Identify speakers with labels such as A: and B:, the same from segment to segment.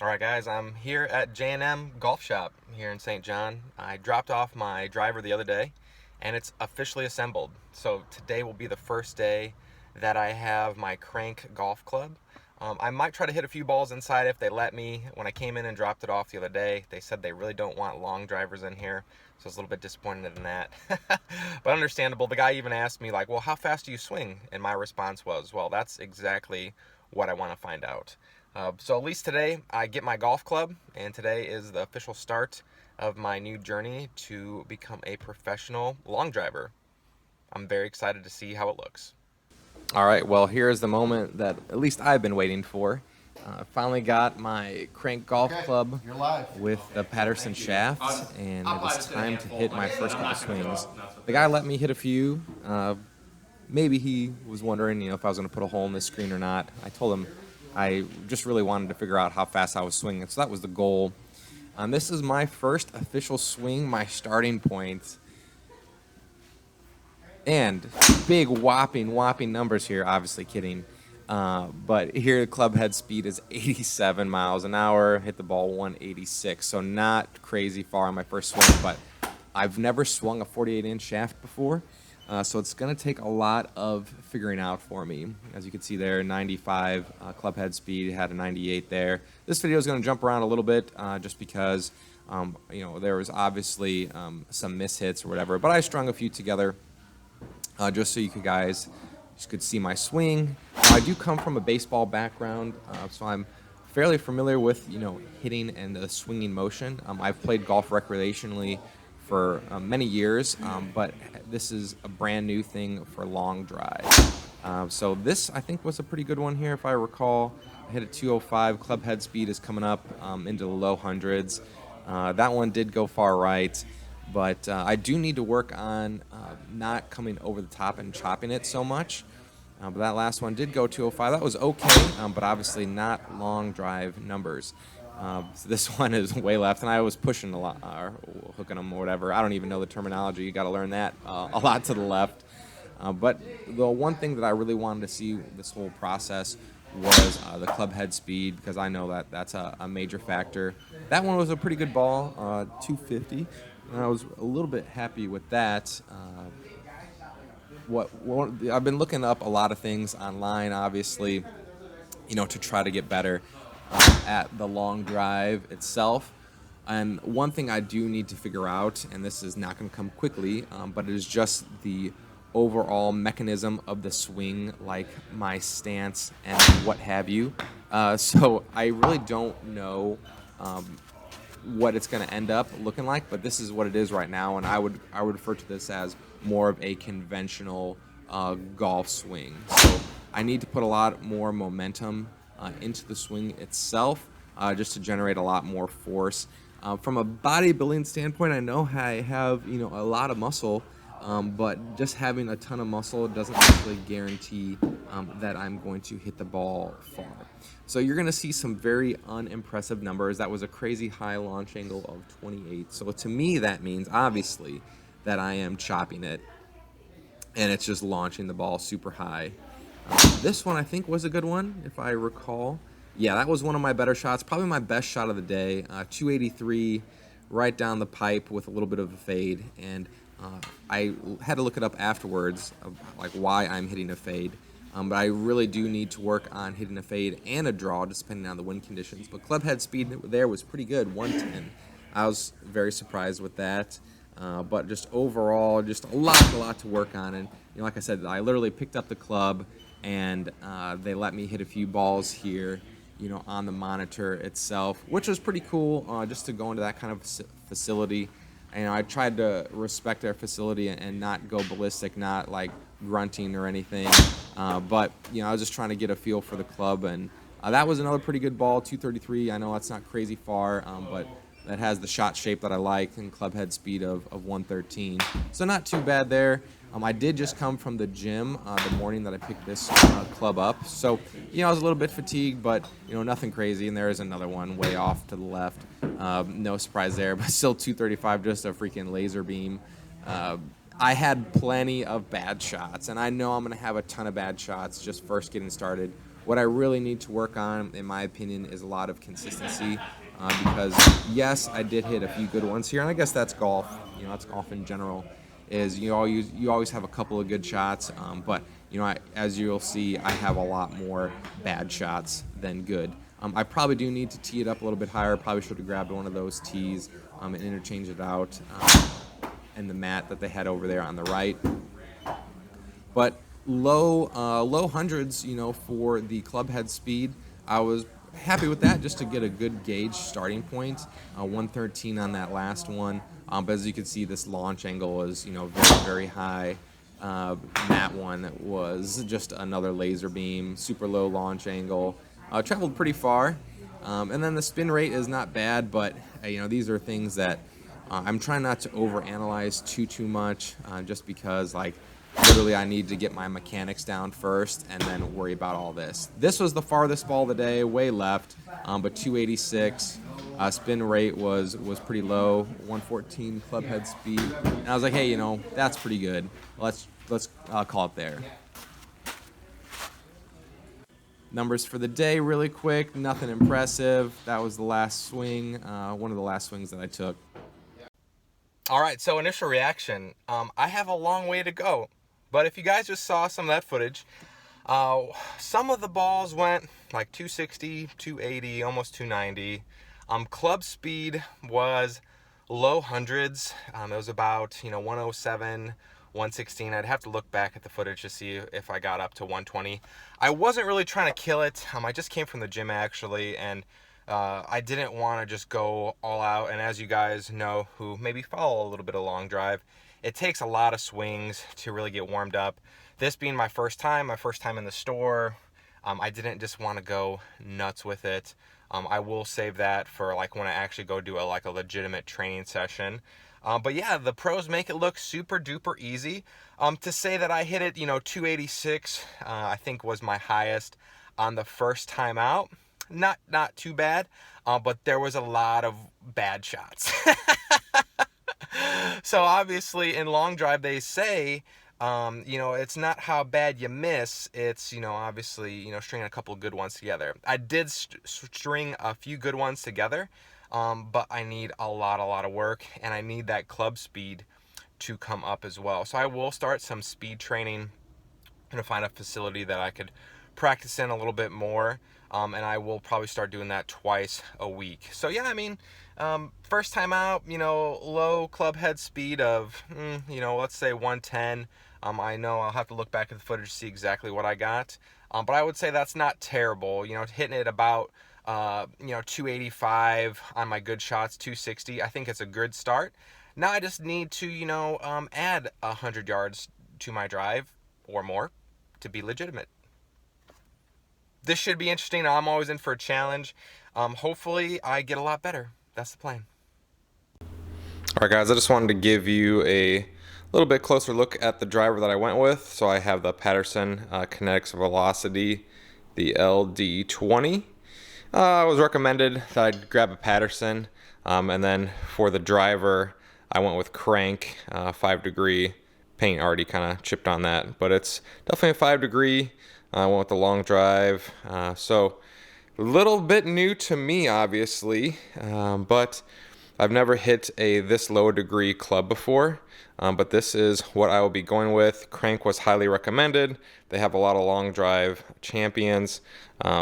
A: All right, guys, I'm here at J&M Golf Shop here in St. John. I dropped off my driver the other day, and it's officially assembled. So today will be the first day that I have my crank golf club. I might try to hit a few balls inside if they let me. When I came in and dropped it off the other day, they said they really don't want long drivers in here, so I was a little bit disappointed in that. But understandable. The guy even asked me, like, well, how fast do you swing? And my response was, well, that's exactly what I want to find out. So at least today I get my golf club, and today is the official start of my new journey to become a professional long driver. I'm very excited to see how it looks. All right, well, here's the moment that at least I've been waiting for. I finally got my crank golf club with the Patterson shaft, and it is time to hit my first couple swings. The guy let me hit a few. Maybe he was wondering, if I was going to put a hole in this screen or not. I told him I just really wanted to figure out how fast I was swinging, so that was the goal. This is my first official swing, my starting point. And big whopping numbers here, obviously kidding. But here the club head speed is 87 miles an hour, hit the ball 186, so not crazy far on my first swing, but I've never swung a 48-inch shaft before, so it's going to take a lot of figuring out for me. As you can see there, 95 club head speed, had a 98 there. This video is going to jump around a little bit just because, there was obviously some mishits or whatever, but I strung a few together just so you guys could see my swing. I do come from a baseball background, so I'm fairly familiar with hitting and the swinging motion. I've played golf recreationally for many years, but this is a brand new thing for long drive. So this, I think, was a pretty good one here, if I recall. I hit a 205. Club head speed is coming up into the low hundreds. That one did go far right, but I do need to work on not coming over the top and chopping it so much. But that last one did go 205. That was okay, but obviously not long drive numbers. So this one is way left, and I was pushing a lot, or hooking them or whatever. I don't even know the terminology. You got to learn that a lot to the left. But the one thing that I really wanted to see this whole process was the club head speed, because I know that that's a major factor. That one was a pretty good ball, 250, and I was a little bit happy with that. I've been looking up a lot of things online, obviously, to try to get better at the long drive itself. And one thing I do need to figure out, and this is not going to come quickly, but it is just the overall mechanism of the swing, like my stance and what have you. So I really don't know what it's going to end up looking like, but this is what it is right now, and I would refer to this as more of a conventional golf swing. So I need to put a lot more momentum into the swing itself, just to generate a lot more force. From a bodybuilding standpoint, I know I have a lot of muscle, but just having a ton of muscle doesn't actually guarantee that I'm going to hit the ball far. So you're going to see some very unimpressive numbers. That was a crazy high launch angle of 28. So to me, that means obviously that I am chopping it, and it's just launching the ball super high. This one I think was a good one, if I recall. Yeah, that was one of my better shots, probably my best shot of the day. 283, right down the pipe with a little bit of a fade, and I had to look it up afterwards, of, like, why I'm hitting a fade. But I really do need to work on hitting a fade and a draw, just depending on the wind conditions. But club head speed there was pretty good, 110. I was very surprised with that. But just overall, just a lot to work on. And like I said, I literally picked up the club, and they let me hit a few balls here, on the monitor itself, which was pretty cool, just to go into that kind of facility. And I tried to respect their facility and not go ballistic, not like grunting or anything. But I was just trying to get a feel for the club, and that was another pretty good ball, 233. I know that's not crazy far, but that has the shot shape that I like, and club head speed of 113. So not too bad there. I did just come from the gym the morning that I picked this club up. So, I was a little bit fatigued, but, nothing crazy. And there is another one way off to the left. No surprise there, but still 235, just a freaking laser beam. I had plenty of bad shots, and I know I'm going to have a ton of bad shots just first getting started What I really need to work on, in my opinion, is a lot of consistency. Because yes, I did hit a few good ones here, and I guess that's golf. That's golf in general. Is you always have a couple of good shots, but as you'll see, I have a lot more bad shots than good. I probably do need to tee it up a little bit higher. Probably should have grabbed one of those tees and interchange it out and the mat that they had over there on the right. But low hundreds, for the club head speed, I was happy with that just to get a good gauge starting point. 113 on that last one. But as you can see, this launch angle is, very, very high. That one was just another laser beam, super low launch angle. Traveled pretty far. And then the spin rate is not bad, but these are things that I'm trying not to overanalyze too much, just because literally I need to get my mechanics down first and then worry about all this. This was the farthest ball of the day, way left, but 286. Spin rate was pretty low, 114 club head speed, and I was like, hey, that's pretty good. Let's call it there. Numbers for the day really quick, nothing impressive. That was the last swing, one of the last swings that I took.
B: All right, so initial reaction. I have a long way to go, but if you guys just saw some of that footage, some of the balls went like 260, 280, almost 290. Club speed was low hundreds. It was about 107, 116. I'd have to look back at the footage to see if I got up to 120. I wasn't really trying to kill it. I just came from the gym actually, and I didn't want to just go all out. And as you guys know, who maybe follow a little bit of long drive, it takes a lot of swings to really get warmed up. This being my first time in the store, I didn't just want to go nuts with it. I will save that for when I actually go do a legitimate training session. But yeah, the pros make it look super duper easy. To say that I hit it, 286, I think was my highest on the first time out. Not too bad, but there was a lot of bad shots. So obviously in long drive they say, it's not how bad you miss, it's, obviously, stringing a couple of good ones together. I did string a few good ones together, but I need a lot of work, and I need that club speed to come up as well. So I will start some speed training. I'm going to find a facility that I could practice in a little bit more, and I will probably start doing that twice a week. So yeah, first time out, low club head speed of, let's say 110. I know I'll have to look back at the footage to see exactly what I got, but I would say that's not terrible. Hitting it about 285 on my good shots, 260. I think it's a good start. Now I just need to add 100 yards to my drive or more to be legitimate. This should be interesting. I'm always in for a challenge. Hopefully I get a lot better. That's the plan.
C: All right, guys, I just wanted to give you a little bit closer look at the driver that I went with. So I have the Patterson Kinetics Velocity, the LD20. It was recommended that I grab a Patterson, and then for the driver, I went with Crank 5 degree. Paint already kind of chipped on that, but it's definitely a 5 degree. I went with the long drive, so a little bit new to me, obviously, but I've never hit a this low degree club before, but this is what I will be going with. Crank was highly recommended. They have a lot of long drive champions,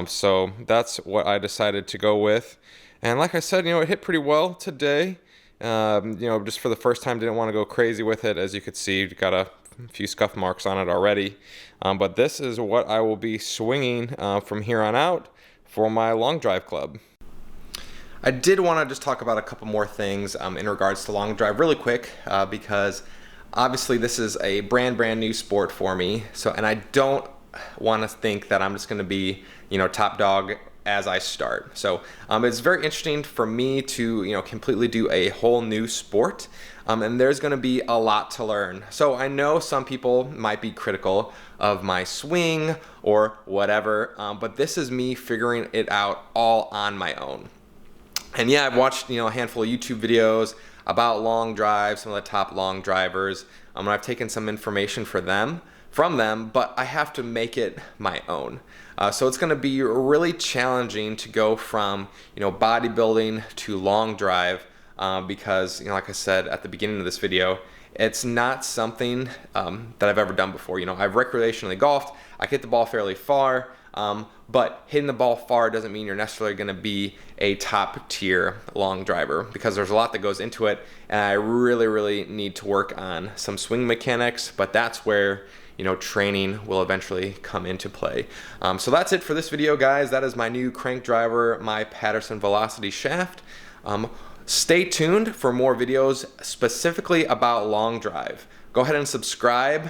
C: so that's what I decided to go with. And like I said, it hit pretty well today. Just for the first time, didn't want to go crazy with it. As you could see, got a few scuff marks on it already. But this is what I will be swinging from here on out for my long drive club. I did want to just talk about a couple more things in regards to long drive really quick, because obviously this is a brand new sport for me. And I don't want to think that I'm just going to be, top dog as I start. So it's very interesting for me to, completely do a whole new sport. And there's going to be a lot to learn. So I know some people might be critical of my swing or whatever, but this is me figuring it out all on my own. And yeah, I've watched a handful of YouTube videos about long drives, some of the top long drivers, and I've taken some information for them. from them, but I have to make it my own. So it's going to be really challenging to go from, bodybuilding to long drive, because, like I said at the beginning of this video, it's not something that I've ever done before. I've recreationally golfed. I hit the ball fairly far, but hitting the ball far doesn't mean you're necessarily going to be a top tier long driver, because there's a lot that goes into it, and I really need to work on some swing mechanics, but that's where training will eventually come into play. So that's it for this video, guys. That is my new crank driver, my Patterson Velocity shaft. Stay tuned for more videos specifically about long drive. Go ahead and subscribe.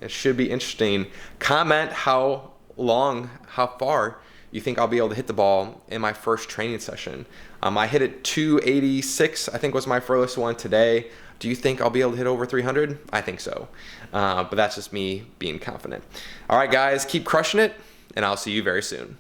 C: It should be interesting. Comment how far you think I'll be able to hit the ball in my first training session. I hit it 286, I think was my furthest one today. Do you think I'll be able to hit over 300? I think so. But that's just me being confident. All right, guys, keep crushing it, and I'll see you very soon.